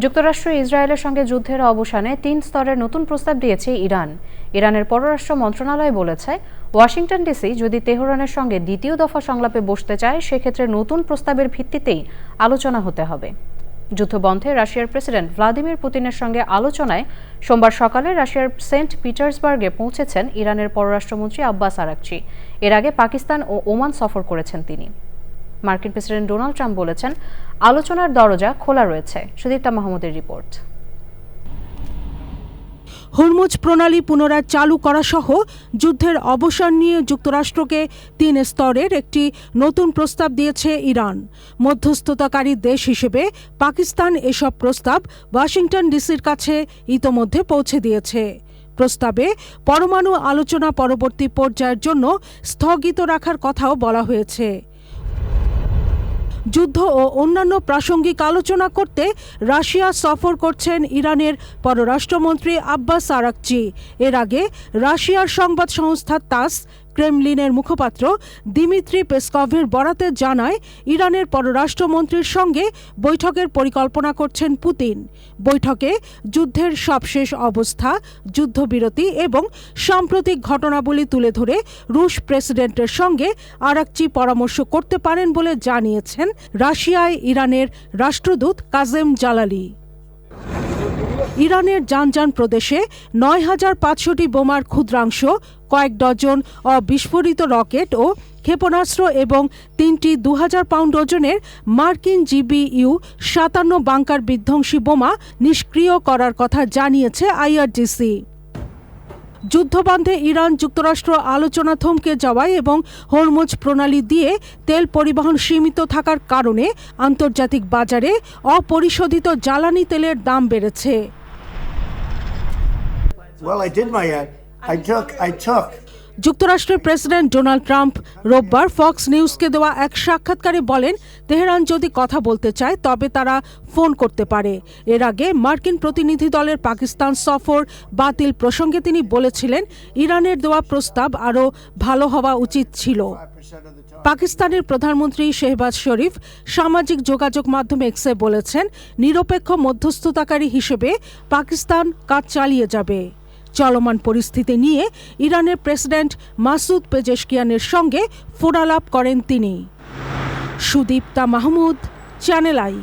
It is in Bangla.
যুক্তরাষ্ট্র ইসরায়েলের সঙ্গে যুদ্ধের অবসানে ৩ স্তরের নতুন প্রস্তাব দিয়েছে ইরান। ইরানের পররাষ্ট্র মন্ত্রণালয় বলেছে, ওয়াশিংটন ডিসি যদি তেহরানের সঙ্গে দ্বিতীয় দফা সংলাপে বসতে চায় সেক্ষেত্রে নতুন প্রস্তাবের ভিত্তিতেই আলোচনা হতে হবে। যুদ্ধবন্ধে রাশিয়ার প্রেসিডেন্ট ভ্লাদিমির পুতিনের সঙ্গে আলোচনায় সোমবার সকালে রাশিয়ার সেন্ট পিটার্সবার্গে পৌঁছেছেন ইরানের পররাষ্ট্রমন্ত্রী আব্বাস আরাকচি। এর আগে পাকিস্তান ও ওমান সফর করেছেন তিনি। মার্কিন প্রেসিডেন্ট ডোনাল্ড ট্রাম্প বলেছেন, আলোচনার দরজা খোলা রয়েছে। সুদীপ্তা মাহমুদের রিপোর্ট। হরমুজ প্রণালী পুনরায় চালু করা সহ যুদ্ধের অবসান নিয়ে যুক্তরাষ্ট্রকে ৩ স্তরের একটি নতুন প্রস্তাব দিয়েছে ইরান। মধ্যস্থতাকারী দেশ হিসেবে পাকিস্তান এসব প্রস্তাব ওয়াশিংটন ডিসির কাছে ইতোমধ্যে পৌঁছে দিয়েছে। প্রস্তাবে পরমাণু আলোচনা পরবর্তী পর্যায়ের জন্য স্থগিত রাখার কথাও বলা হয়েছে। যুদ্ধ ও অন্যান্য প্রাসঙ্গিক আলোচনা করতে রাশিয়া সফর করছেন ইরানের পররাষ্ট্রমন্ত্রী আব্বাস আরাকচি। এর আগে রাশিয়ার সংবাদ সংস্থা তাস ক্রেমলিনের মুখপাত্র দিমিত্রি পেসকভের বরাতে জানায়, ইরানের পররাষ্ট্রমন্ত্রীর সঙ্গে বৈঠকের পরিকল্পনা করছেন পুতিন। বৈঠকে যুদ্ধের সবশেষ অবস্থা, যুদ্ধবিরতি এবং সাম্প্রতিক ঘটনাবলী তুলে ধরে রুশ প্রেসিডেন্টের সঙ্গে আরাকচি পরামর্শ করতে পারেন বলে জানিয়েছেন রাশিয়ায় ইরানের রাষ্ট্রদূত কাজেম জালালি। ইরানের জানজান প্রদেশে ৯,৫০০টি বোমার ক্ষুদ্রাংশ, কয়েক ডজন অবিস্ফোরিত রকেট ও ক্ষেপণাস্ত্র এবং ৩টি ২,০০০ পাউন্ড ওজনের মার্কিন GBU-৫৭ বাংকার বিধ্বংসী বোমা নিষ্ক্রিয় করার কথা জানিয়েছে IRGC। যুদ্ধবন্ধে ইরান যুক্তরাষ্ট্র আলোচনা থমকে যাওয়ায় এবং হরমুজ প্রণালী দিয়ে তেল পরিবহন সীমিত থাকার কারণে আন্তর্জাতিক বাজারে অপরিশোধিত জ্বালানি তেলের দাম বেড়েছে। যুক্তরাষ্ট্রের প্রেসিডেন্ট ডোনাল্ড ট্রাম্প রোববার ফক্স নিউজকে দেওয়া এক সাক্ষাৎকারে বলেন, তেহরান যদি কথা বলতে চায় তবে তারা ফোন করতে পারে। এর আগে মার্কিন প্রতিনিধি দলের পাকিস্তান সফর বাতিল প্রসঙ্গে তিনি বলেছিলেন, ইরানের দেওয়া প্রস্তাব আরও ভালো হওয়া উচিত ছিল। পাকিস্তানের প্রধানমন্ত্রী শেহবাজ শরীফ সামাজিক যোগাযোগ মাধ্যম এক্সে বলেছেন, নিরপেক্ষ মধ্যস্থতাকারী হিসেবে পাকিস্তান কাজ চালিয়ে যাবে। চলমান পরিস্থিতি নিয়ে ইরানের প্রেসিডেন্ট মাসুদ পেজেশকিয়ানের সঙ্গে ফোনালাপ করেন তিনি। Sudipta Mahmud, channel I.